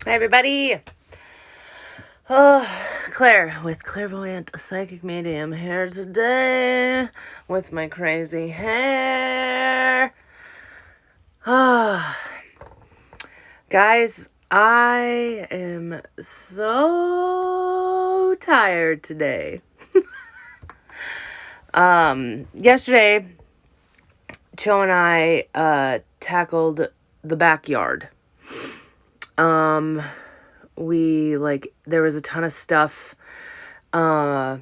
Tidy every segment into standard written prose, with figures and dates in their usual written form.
Hi, everybody. Oh, Claire with Clairvoyant Psychic Medium here today with my crazy hair. Ah, guys, I am so tired today. Yesterday, Cho and I tackled the backyard. There was a ton of stuff. Well,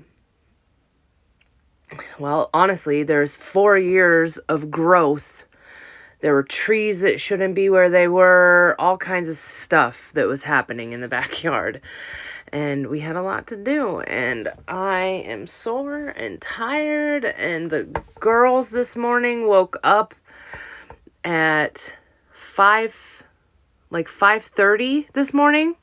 honestly, there's 4 years of growth. There were trees that shouldn't be where they were, all kinds of stuff that was happening in the backyard. And we had a lot to do, and I am sore and tired, and the girls this morning woke up at 5:30 this morning.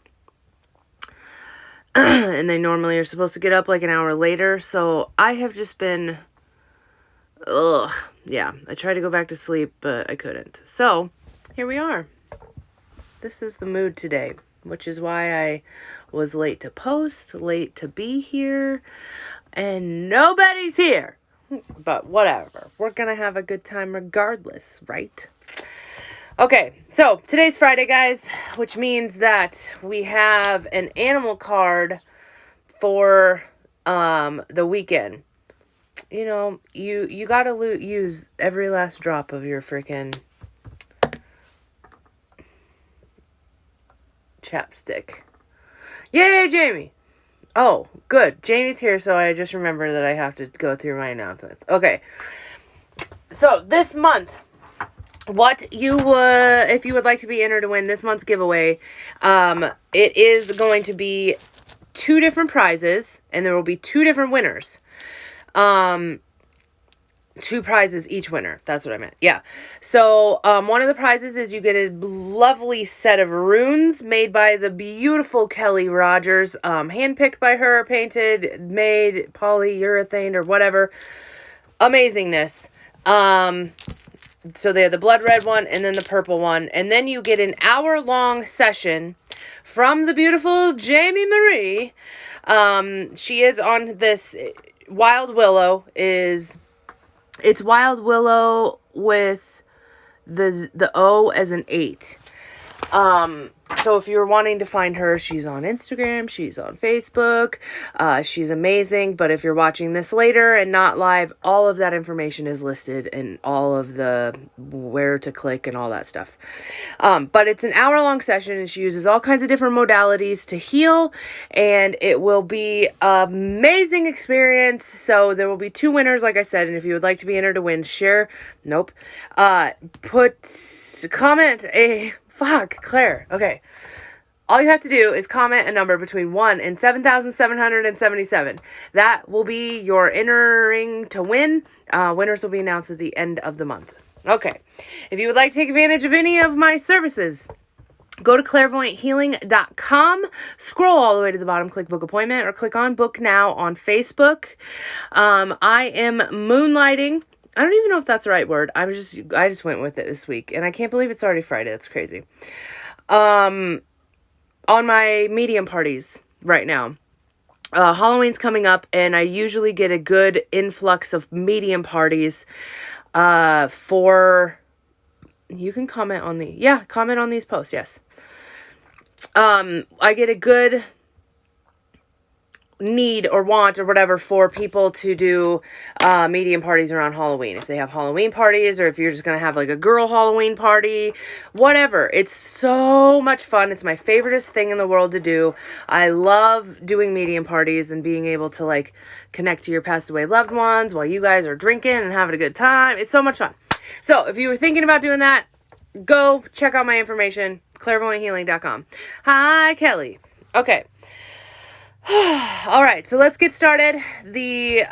And they normally are supposed to get up like an hour later, so I have just been, yeah, I tried to go back to sleep, but I couldn't. So, here we are. This is the mood today, which is why I was late to post, late to be here, and nobody's here. But whatever, we're gonna have a good time regardless, right? Okay, so today's Friday, guys, which means that we have an animal card for the weekend. You know, you gotta use every last drop of your freaking chapstick. Yay, Jamie! Oh, good. Jamie's here, so I just remember that I have to go through my announcements. Okay, so this month, if you would like to be entered to win this month's giveaway, it is going to be 2 different prizes, and there will be 2 different winners. 2 prizes each winner. That's what I meant. Yeah. So, one of the prizes is you get a lovely set of runes made by the beautiful Kelly Rogers, handpicked by her, painted, made, polyurethane or whatever. Amazingness. So they have the blood red one and then the purple one. And then you get an hour-long session from the beautiful Jamie Marie. She is on this Wild Willow. It's Wild Willow with the O as an 8. So if you're wanting to find her, she's on Instagram, she's on Facebook, she's amazing. But if you're watching this later and not live, all of that information is listed and all of the where to click and all that stuff. But it's an hour-long session, and she uses all kinds of different modalities to heal, and it will be an amazing experience. So there will be 2 winners, like I said, and if you would like to be entered to win, comment a... Fuck, Claire. Okay. All you have to do is comment a number between 1 and 7,777. That will be your entering to win. Winners will be announced at the end of the month. Okay. If you would like to take advantage of any of my services, go to clairvoyanthealing.com, scroll all the way to the bottom, click book appointment, or click on book now on Facebook. I am moonlighting. I don't even know if that's the right word. I just went with it this week, and I can't believe it's already Friday. That's crazy. On my medium parties right now. Halloween's coming up, and I usually get a good influx of medium parties you can comment on these posts, yes. I get a good need or want or whatever for people to do medium parties around Halloween. If they have Halloween parties, or if you're just gonna have like a girl Halloween party, whatever. It's so much fun. It's my favoriteest thing in the world to do. I love doing medium parties and being able to like connect to your passed away loved ones while you guys are drinking and having a good time. It's so much fun. So if you were thinking about doing that, go check out my information, clairvoyanthealing.com. Hi, Kelly. Okay. All right, so let's get started. The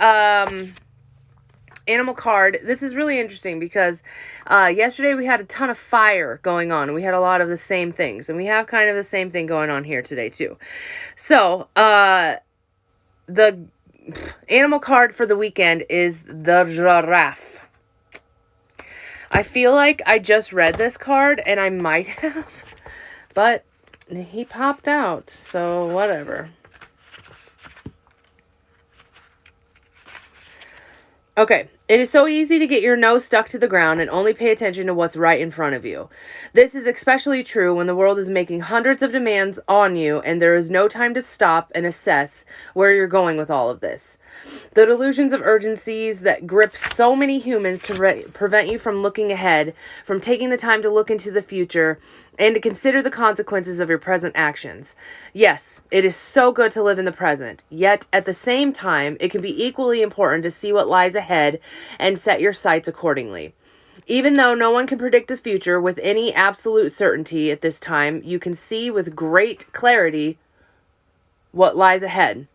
animal card. This is really interesting because yesterday we had a ton of fire going on. We had a lot of the same things, and we have kind of the same thing going on here today too. So the animal card for the weekend is the giraffe. I feel like I just read this card, and I might have, but he popped out, so whatever. Okay, it is so easy to get your nose stuck to the ground and only pay attention to what's right in front of you. This is especially true when the world is making hundreds of demands on you and there is no time to stop and assess where you're going with all of this. The delusions of urgencies that grip so many humans to prevent you from looking ahead, from taking the time to look into the future, and to consider the consequences of your present actions. Yes, it is so good to live in the present, yet at the same time, it can be equally important to see what lies ahead and set your sights accordingly. Even though no one can predict the future with any absolute certainty at this time, you can see with great clarity what lies ahead.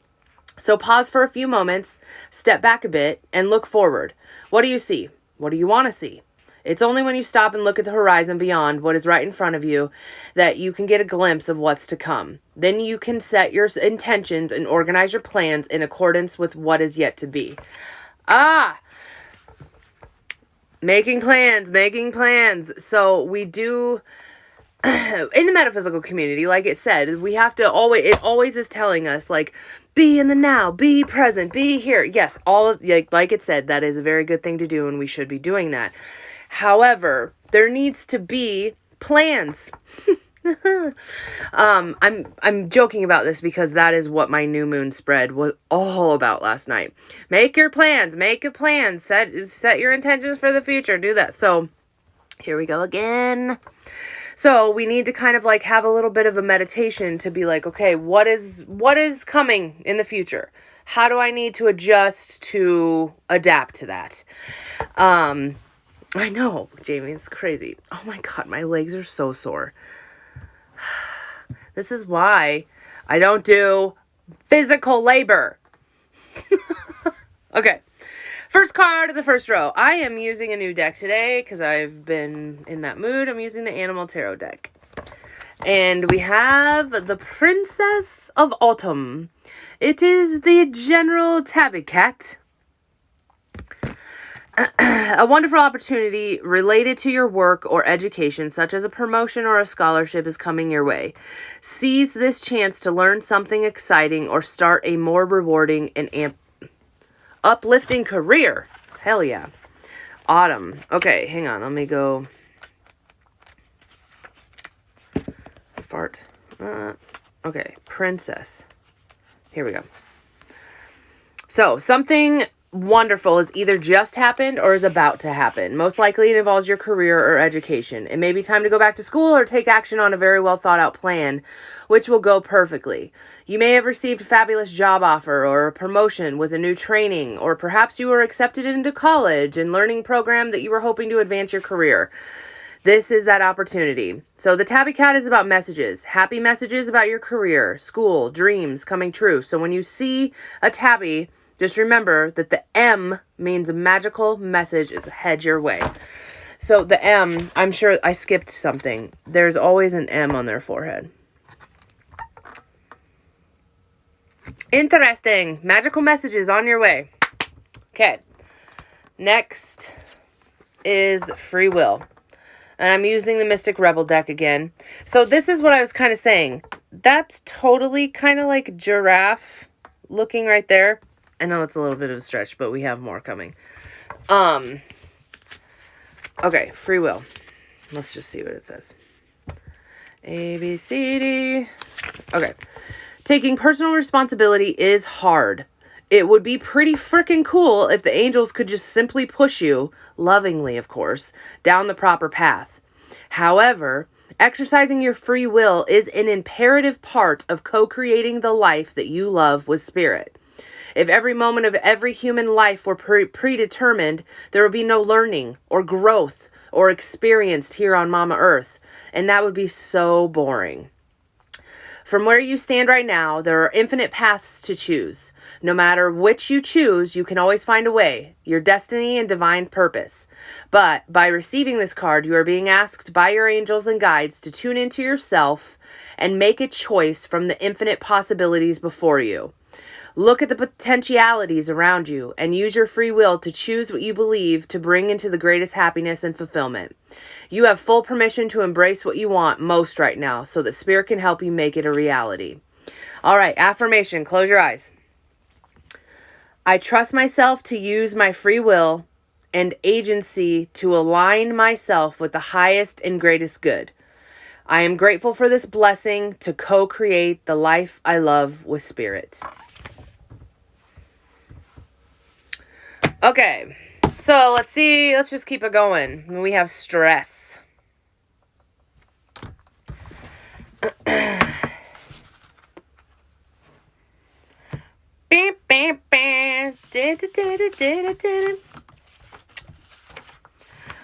So pause for a few moments, step back a bit, and look forward. What do you see? What do you want to see? It's only when you stop and look at the horizon beyond what is right in front of you that you can get a glimpse of what's to come. Then you can set your intentions and organize your plans in accordance with what is yet to be. Making plans. So we do, in the metaphysical community, like it said, we have to always, it always is telling us, like, be in the now, be present, be here. Yes, all of, like it said, that is a very good thing to do, and we should be doing that. However, there needs to be plans. I'm joking about this because that is what my new moon spread was all about last night. Make your plans, set your intentions for the future, do that. So here we go again. So we need to kind of like have a little bit of a meditation to be like, okay, what is coming in the future? How do I need to adjust to adapt to that? I know, Jamie, it's crazy. Oh my God, my legs are so sore. This is why I don't do physical labor. Okay. First card of the first row. I am using a new deck today because I've been in that mood. I'm using the Animal Tarot deck. And we have the Princess of Autumn. It is the General Tabby Cat. A wonderful opportunity related to your work or education, such as a promotion or a scholarship, is coming your way. Seize this chance to learn something exciting or start a more rewarding and uplifting career. Hell yeah. Autumn. Okay, hang on. Let me go. Fart. Okay, Princess. Here we go. So, something wonderful is either just happened or is about to happen. Most likely it involves your career or education. It may be time to go back to school or take action on a very well thought out plan, which will go perfectly. You may have received a fabulous job offer or a promotion with a new training, or perhaps you were accepted into college and learning program that you were hoping to advance your career. This is that opportunity. So the Tabby Cat is about messages, happy messages about your career, school, dreams coming true. So when you see a tabby, just remember that the M means a magical message is head your way. So the M, I'm sure I skipped something. There's always an M on their forehead. Interesting. Magical messages on your way. Okay. Next is free will. And I'm using the Mystic Rebel deck again. So this is what I was kind of saying. That's totally kind of like giraffe looking right there. I know it's a little bit of a stretch, but we have more coming. Okay, free will. Let's just see what it says. A, B, C, D. Okay. Taking personal responsibility is hard. It would be pretty freaking cool if the angels could just simply push you, lovingly of course, down the proper path. However, exercising your free will is an imperative part of co-creating the life that you love with spirit. If every moment of every human life were predetermined, there would be no learning or growth or experienced here on Mama Earth, and that would be so boring. From where you stand right now, there are infinite paths to choose. No matter which you choose, you can always find a way, your destiny and divine purpose. But by receiving this card, you are being asked by your angels and guides to tune into yourself and make a choice from the infinite possibilities before you. Look at the potentialities around you and use your free will to choose what you believe to bring into the greatest happiness and fulfillment. You have full permission to embrace what you want most right now so that Spirit can help you make it a reality. All right, affirmation. Close your eyes. I trust myself to use my free will and agency to align myself with the highest and greatest good. I am grateful for this blessing to co-create the life I love with Spirit. Okay, so let's see. Let's just keep it going. We have stress.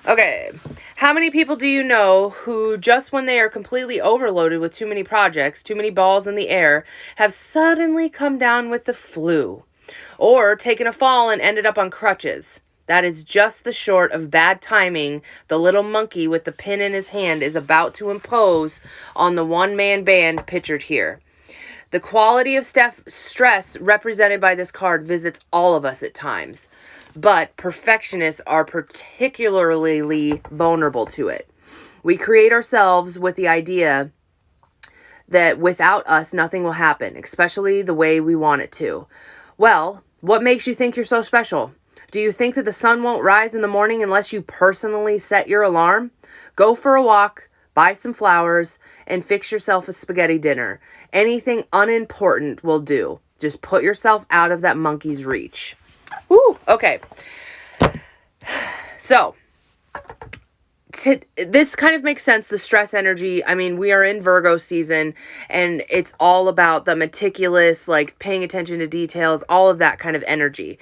Okay, how many people do you know who just when they are completely overloaded with too many projects, too many balls in the air, have suddenly come down with the flu or taken a fall and ended up on crutches? That is just the short of bad timing the little monkey with the pin in his hand is about to impose on the one-man band pictured here. The quality of stress represented by this card visits all of us at times, but perfectionists are particularly vulnerable to it. We create ourselves with the idea that without us, nothing will happen, especially the way we want it to. Well, what makes you think you're so special? Do you think that the sun won't rise in the morning unless you personally set your alarm? Go for a walk, buy some flowers, and fix yourself a spaghetti dinner. Anything unimportant will do. Just put yourself out of that monkey's reach. Woo, okay. So, this kind of makes sense, the stress energy. I mean, we are in Virgo season, and it's all about the meticulous, like paying attention to details, all of that kind of energy.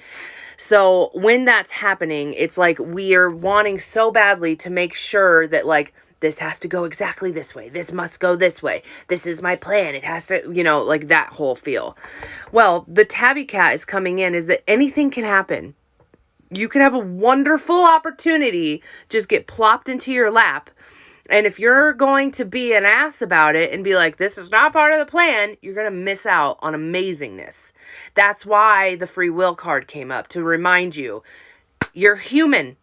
So when that's happening, it's like we are wanting so badly to make sure that like, this has to go exactly this way. This must go this way. This is my plan. It has to, like that whole feel. Well, the tabby cat is coming in is that anything can happen. You can have a wonderful opportunity just get plopped into your lap. And if you're going to be an ass about it and be like, this is not part of the plan, you're going to miss out on amazingness. That's why the free will card came up, to remind you, you're human.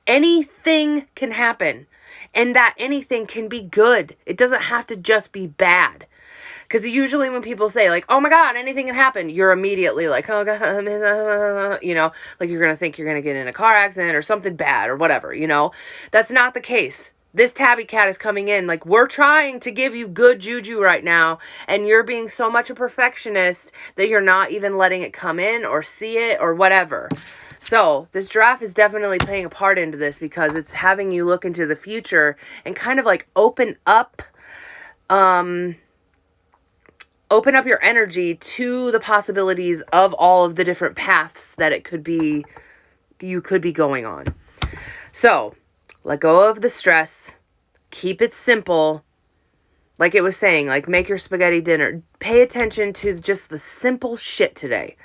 Anything can happen. And that anything can be good. It doesn't have to just be bad. Because usually when people say like, oh my God, anything can happen, you're immediately like, oh God, like you're going to think you're going to get in a car accident or something bad or whatever, That's not the case. This tabby cat is coming in like, we're trying to give you good juju right now, and you're being so much a perfectionist that you're not even letting it come in or see it or whatever. So this giraffe is definitely playing a part into this because it's having you look into the future and kind of like open up your energy to the possibilities of all of the different paths that you could be going on. So let go of the stress, keep it simple. Like it was saying, like make your spaghetti dinner. Pay attention to just the simple shit today.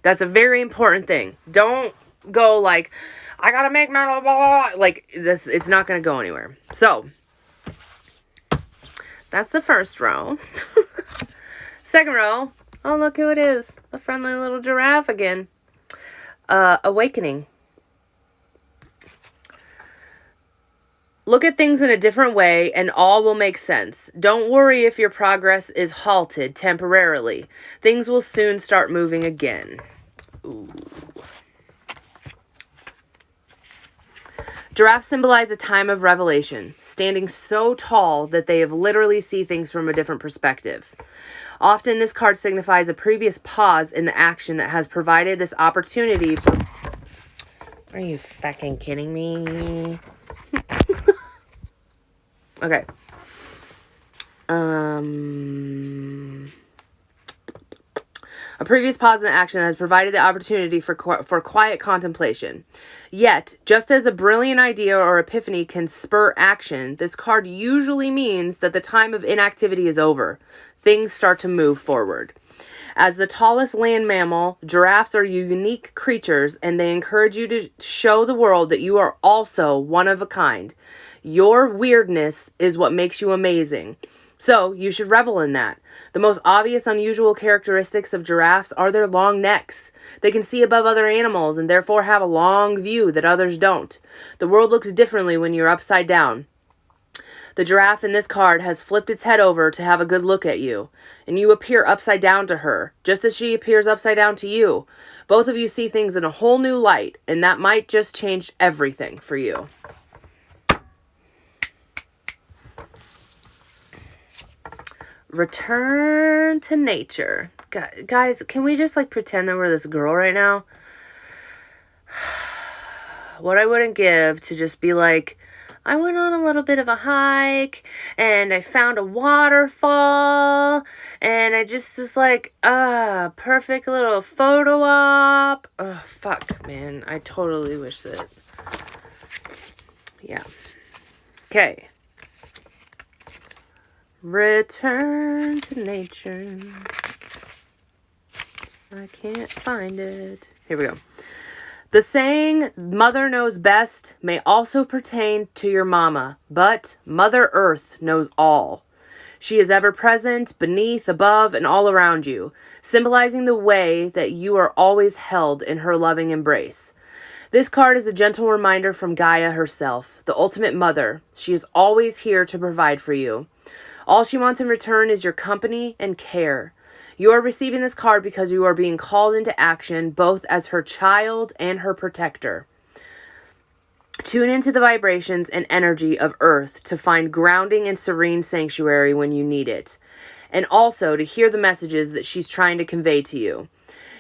That's a very important thing. Don't go like, I gotta make my blah, blah, blah. Like this, it's not gonna go anywhere. So that's the first row. Second row. Oh, look who it is. A friendly little giraffe again. Awakening. Look at things in a different way and all will make sense. Don't worry if your progress is halted temporarily. Things will soon start moving again. Ooh. Giraffes symbolize a time of revelation, standing so tall that they have literally see things from a different perspective. Often this card signifies a previous pause in the action that has provided this opportunity for... Are you fucking kidding me? Okay. A previous pause in the action has provided the opportunity for quiet contemplation. Yet, just as a brilliant idea or epiphany can spur action, this card usually means that the time of inactivity is over. Things start to move forward. As the tallest land mammal, giraffes are unique creatures, and they encourage you to show the world that you are also one of a kind. Your weirdness is what makes you amazing. So you should revel in that. The most obvious unusual characteristics of giraffes are their long necks. They can see above other animals and therefore have a long view that others don't. The world looks differently when you're upside down. The giraffe in this card has flipped its head over to have a good look at you, and you appear upside down to her, just as she appears upside down to you. Both of you see things in a whole new light, and that might just change everything for you. Return to nature. Guys, can we just pretend that we're this girl right now? What I wouldn't give to just be I went on a little bit of a hike and I found a waterfall and I just was perfect little photo op. Oh, fuck, man. I totally wish that. Yeah. Okay. Return to nature. I can't find it. Here we go. The saying, mother knows best, may also pertain to your mama, but Mother Earth knows all. She is ever present, beneath, above, and all around you, symbolizing the way that you are always held in her loving embrace. This card is a gentle reminder from Gaia herself, the ultimate mother. She is always here to provide for you. All she wants in return is your company and care. You are receiving this card because you are being called into action both as her child and her protector. Tune into the vibrations and energy of Earth to find grounding and serene sanctuary when you need it, and also to hear the messages that she's trying to convey to you.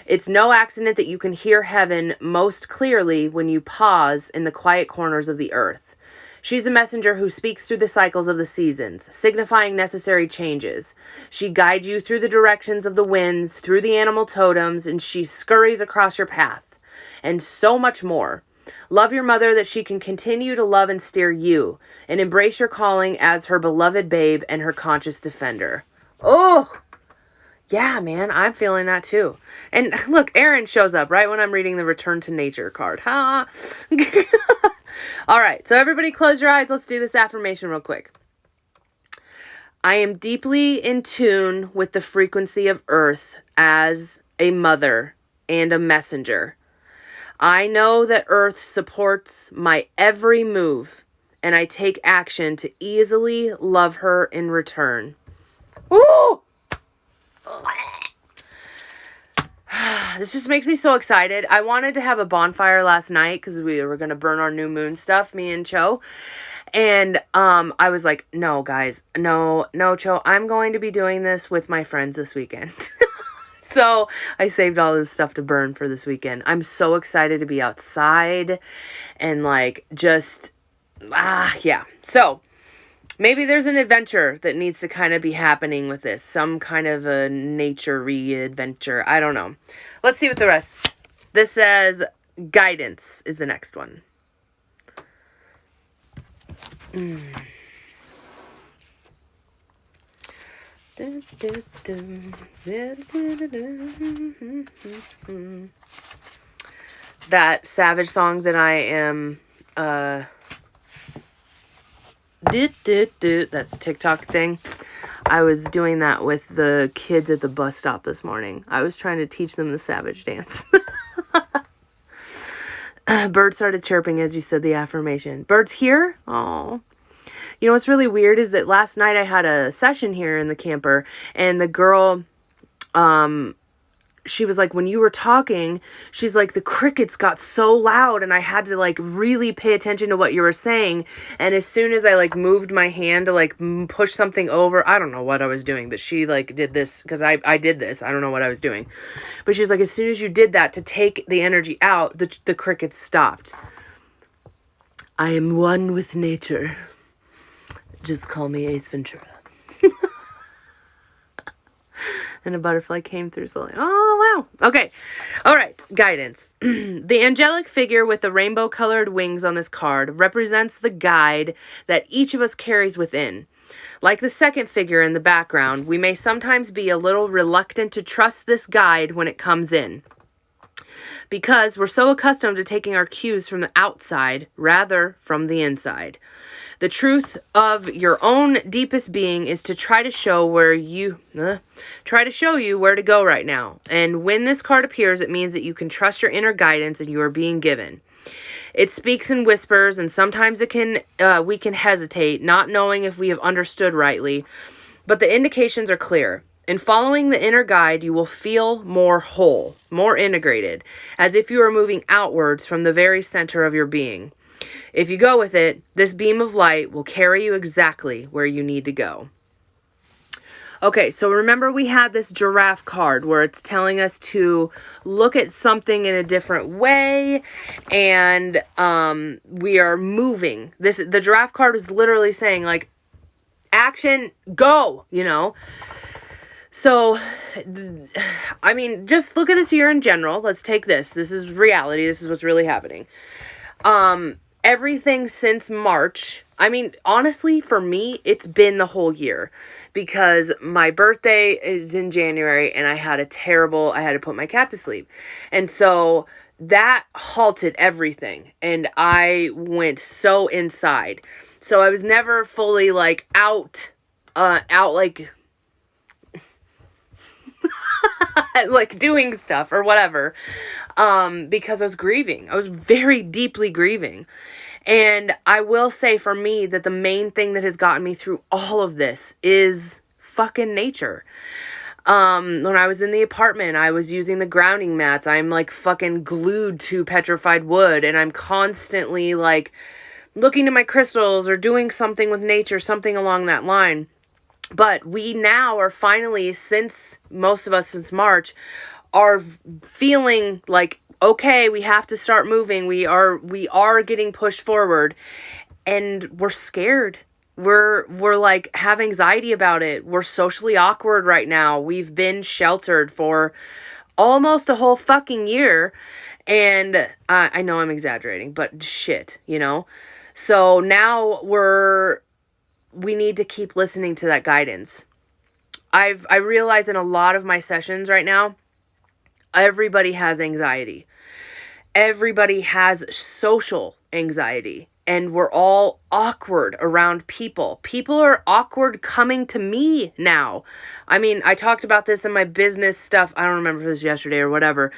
It's no accident that you can hear heaven most clearly when you pause in the quiet corners of the earth. She's a messenger who speaks through the cycles of the seasons, signifying necessary changes. She guides you through the directions of the winds, through the animal totems, and she scurries across your path. And so much more. Love your mother that she can continue to love and steer you, and embrace your calling as her beloved babe and her conscious defender. Oh! Yeah, man, I'm feeling that too. And look, Aaron shows up right when I'm reading the Return to Nature card. Ha! All right, so everybody close your eyes. Let's do this affirmation real quick. I am deeply in tune with the frequency of Earth as a mother and a messenger. I know that Earth supports my every move, and I take action to easily love her in return. Woo! This just makes me so excited. I wanted to have a bonfire last night because we were going to burn our new moon stuff, me and Cho. And I was like, no, guys, no, Cho, I'm going to be doing this with my friends this weekend. So I saved all this stuff to burn for this weekend. I'm so excited to be outside and yeah. So maybe there's an adventure that needs to kind of be happening with this. Some kind of a nature-y adventure. I don't know. Let's see what the rest. This says guidance is the next one. That Savage song that I am that's TikTok thing. I was doing that with the kids at the bus stop this morning. I was trying to teach them the Savage dance. Bird started chirping as you said the affirmation. Bird's here? Oh. You know what's really weird is that last night I had a session here in the camper, and the girl, she was like, when you were talking, she's like, the crickets got so loud and I had to really pay attention to what you were saying. And as soon as I moved my hand to push something over, I don't know what I was doing, but she did this because I did this. I don't know what I was doing, but she's like, as soon as you did that to take the energy out, the crickets stopped. I am one with nature. Just call me Ace Ventura. And a butterfly came through slowly. Oh, wow. Okay. All right. Guidance. The angelic figure with the rainbow-colored wings on this card represents the guide that each of us carries within. Like the second figure in the background, we may sometimes be a little reluctant to trust this guide when it comes in, because we're so accustomed to taking our cues from the outside rather from the inside. The truth of your own deepest being is to try to show you where to go right now. And when this card appears, it means that you can trust your inner guidance and you are being given. It speaks in whispers, and sometimes we can hesitate, not knowing if we have understood rightly, but the indications are clear. In following the inner guide, you will feel more whole, more integrated, as if you are moving outwards from the very center of your being. If you go with it, this beam of light will carry you exactly where you need to go. Okay, so remember we had this giraffe card where it's telling us to look at something in a different way, and we are moving. The giraffe card is literally saying, like, action, go, you know? So, I mean, just look at this year in general. Let's take this. This is reality. This is what's really happening. Everything since March, I mean, honestly, for me, it's been the whole year, because my birthday is in January and I had to put my cat to sleep. And so that halted everything and I went so inside. So I was never fully like out like like doing stuff or whatever, because I was grieving. I was very deeply grieving. And I will say for me that the main thing that has gotten me through all of this is fucking nature. When I was in the apartment, I was using the grounding mats. I'm like fucking glued to petrified wood, and I'm constantly like looking to my crystals or doing something with nature, something along that line. But we now are finally, since March, are feeling like, okay, we have to start moving. We are getting pushed forward, and we're scared. We're like have anxiety about it. We're socially awkward right now. We've been sheltered for almost a whole fucking year. And I know I'm exaggerating, but shit, you know? So now we need to keep listening to that guidance. I realize in a lot of my sessions right now, everybody has anxiety. Everybody has social anxiety. And we're all awkward around people. People are awkward coming to me now. I mean, I talked about this in my business stuff. I don't remember if it was yesterday or whatever.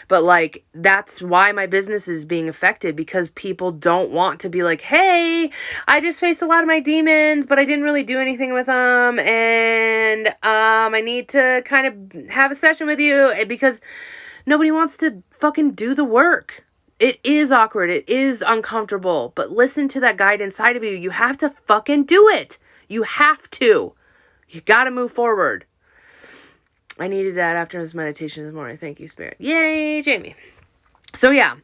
But like, that's why my business is being affected, because people don't want to be like, hey, I just faced a lot of my demons, but I didn't really do anything with them. And I need to kind of have a session with you, because nobody wants to fucking do the work. It is awkward. It is uncomfortable. But listen to that guide inside of you. You have to fucking do it. You have to. You got to move forward. I needed that after this meditation this morning. Thank you, Spirit. Yay, Jamie. So, yeah.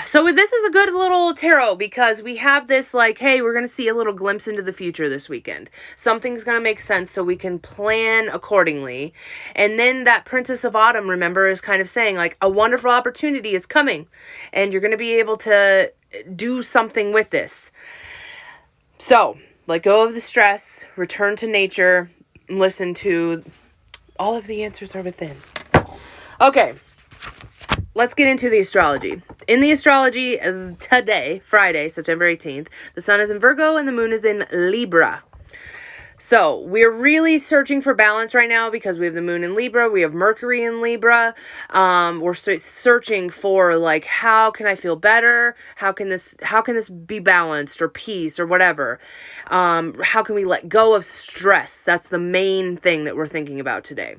So this is a good little tarot, because we have this like, hey, we're going to see a little glimpse into the future this weekend. Something's going to make sense so we can plan accordingly. And then that Princess of Autumn, remember, is kind of saying like a wonderful opportunity is coming and you're going to be able to do something with this. So let go of the stress, return to nature, listen to all of the answers are within. Okay. Let's get into the astrology. In the astrology today, Friday, September 18th, the sun is in Virgo and the moon is in Libra. So we're really searching for balance right now, because we have the moon in Libra, we have Mercury in Libra. We're searching for like, how can I feel better? How can this be balanced, or peace, or whatever? How can we let go of stress? That's the main thing that we're thinking about today.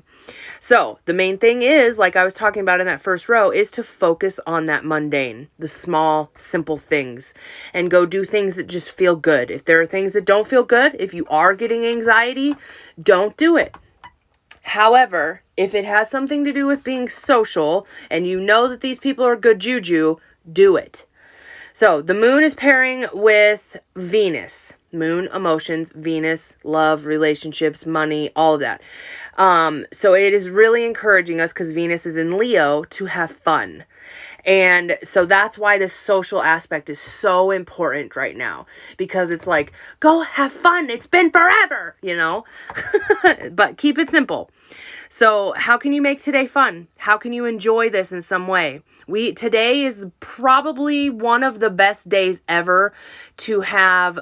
So the main thing is, like I was talking about in that first row, is to focus on that mundane, the small, simple things, and go do things that just feel good. If there are things that don't feel good, if you are getting anxiety, don't do it. However, if it has something to do with being social and you know that these people are good juju, do it. So the moon is pairing with Venus. Moon, emotions, Venus, love, relationships, money, all of that. So it is really encouraging us, because Venus is in Leo, to have fun. And so that's why this social aspect is so important right now, because it's like, go have fun. It's been forever, you know, but keep it simple. So how can you make today fun? How can you enjoy this in some way? Today is probably one of the best days ever to have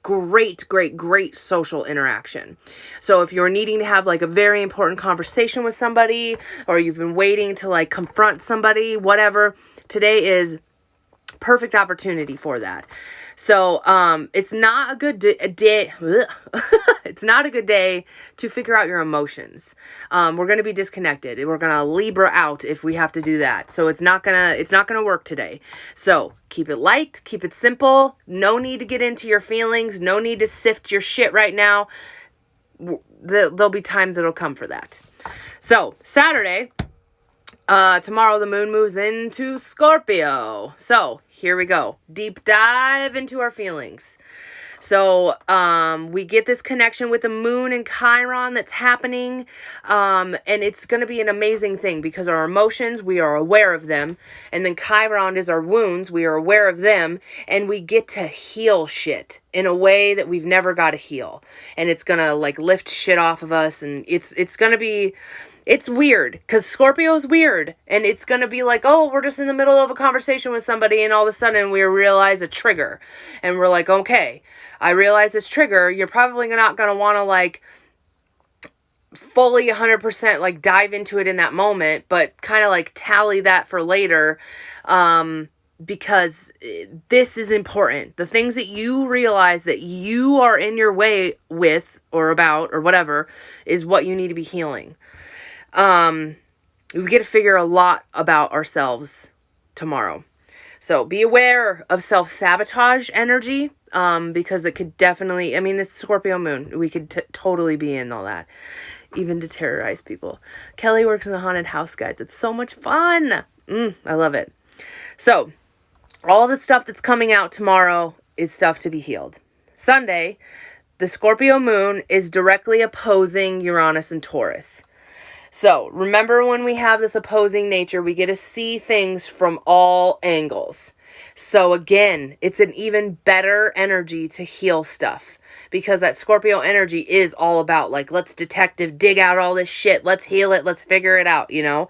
great social interaction. So if you're needing to have like a very important conversation with somebody, or you've been waiting to like confront somebody, whatever, today is perfect opportunity for that. So it's not a good day. It's not a good day to figure out your emotions. We're going to be disconnected. We're going to Libra out if we have to do that. So it's not gonna work today. So keep it light, keep it simple. No need to get into your feelings. No need to sift your shit right now. There'll be time that'll come for that. So Saturday, tomorrow the moon moves into Scorpio. So here we go. Deep dive into our feelings. So we get this connection with the moon and Chiron that's happening. And it's going to be an amazing thing because our emotions, we are aware of them. And then Chiron is our wounds. We are aware of them. And we get to heal shit in a way that we've never got to heal. And it's going to like lift shit off of us. And it's going to be... It's weird because Scorpio's weird, and it's going to be like, oh, we're just in the middle of a conversation with somebody and all of a sudden we realize a trigger and we're like, okay, I realize this trigger. You're probably not going to want to like fully 100% like dive into it in that moment, but kind of like tally that for later. Because this is important. The things that you realize that you are in your way with or about or whatever is what you need to be healing. We get to figure a lot about ourselves tomorrow. So be aware of self-sabotage energy, because it could definitely, I mean, this Scorpio moon, we could totally be in all that, even to terrorize people. Kelly works in the haunted house, guys. It's so much fun. I love it. So all the stuff that's coming out tomorrow is stuff to be healed. Sunday, the Scorpio moon is directly opposing Uranus and Taurus. So remember, when we have this opposing nature, we get to see things from all angles. So again, it's an even better energy to heal stuff because that Scorpio energy is all about like, let's detective dig out all this shit. Let's heal it. Let's figure it out, you know?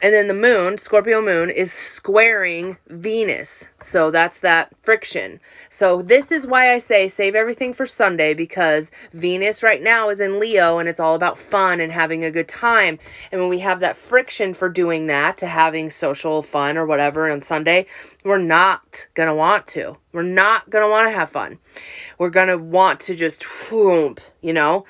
And then the moon, Scorpio moon, is squaring Venus. So that's that friction. So this is why I say save everything for Sunday, because Venus right now is in Leo and it's all about fun and having a good time. And when we have that friction for doing that, to having social fun or whatever on Sunday, we're not going to want to. We're not going to want to have fun. We're going to want to just, whoomp, you know?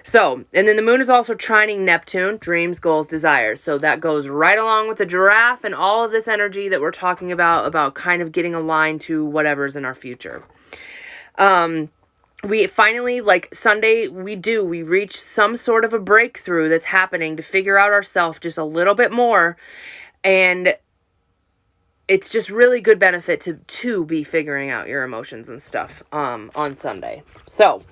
So, and then the moon is also trining Neptune, dreams, goals, desires. So that goes right along with the giraffe and all of this energy that we're talking about kind of getting aligned to whatever's in our future. We finally, like Sunday, we reach some sort of a breakthrough that's happening to figure out ourselves just a little bit more. And it's just really good benefit to be figuring out your emotions and stuff on Sunday. So,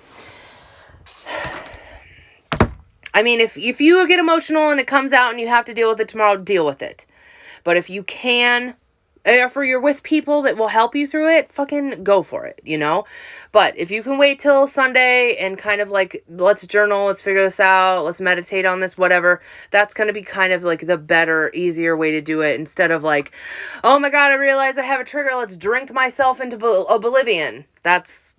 I mean, if you get emotional and it comes out and you have to deal with it tomorrow, deal with it. But if you can, if you're with people that will help you through it, fucking go for it, you know? But if you can wait till Sunday and kind of like, let's journal, let's figure this out, let's meditate on this, whatever, that's going to be kind of like the better, easier way to do it, instead of like, oh my God, I realize I have a trigger, let's drink myself into oblivion. That's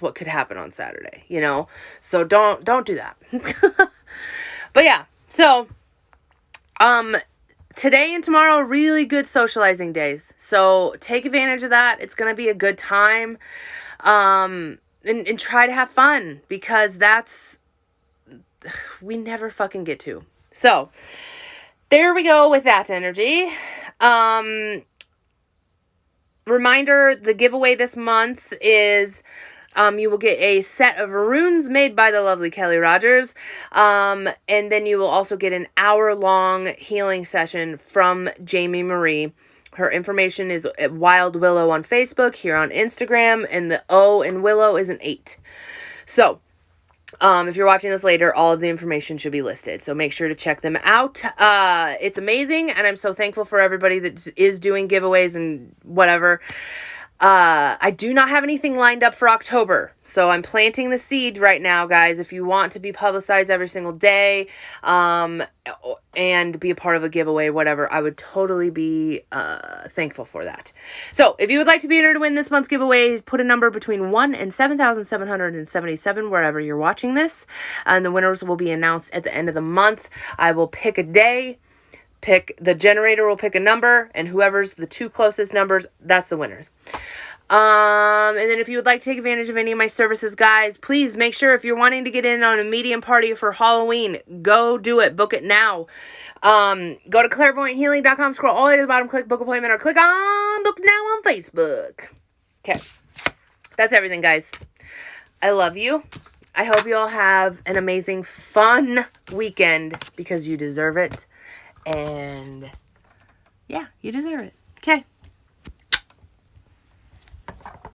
what could happen on Saturday, you know? So don't do that. But yeah, so, today and tomorrow are really good socializing days. So take advantage of that. It's going to be a good time. And try to have fun, because we never fucking get to. So there we go with that energy. Reminder, the giveaway this month is, you will get a set of runes made by the lovely Kelly Rogers. And then you will also get an hour-long healing session from Jamie Marie. Her information is at Wild Willow on Facebook, here on Instagram, and the O in Willow is an 8. So, if you're watching this later, all of the information should be listed. So make sure to check them out. It's amazing, and I'm so thankful for everybody that is doing giveaways and whatever. I do not have anything lined up for October, so I'm planting the seed right now, guys. If you want to be publicized every single day, and be a part of a giveaway, whatever, I would totally be thankful for that. So if you would like to be entered to win this month's giveaway, put a number between 1 and 7,777 wherever you're watching this, and the winners will be announced at the end of the month. I will pick a day. The generator will pick a number, and whoever's the 2 closest numbers, that's the winners. And then if you would like to take advantage of any of my services, guys, please make sure if you're wanting to get in on a medium party for Halloween, go do it. Book it now. Go to clairvoyanthealing.com, scroll all the way to the bottom, click book appointment, or click on book now on Facebook. Okay. That's everything, guys. I love you. I hope you all have an amazing, fun weekend because you deserve it. And yeah, you deserve it. Okay.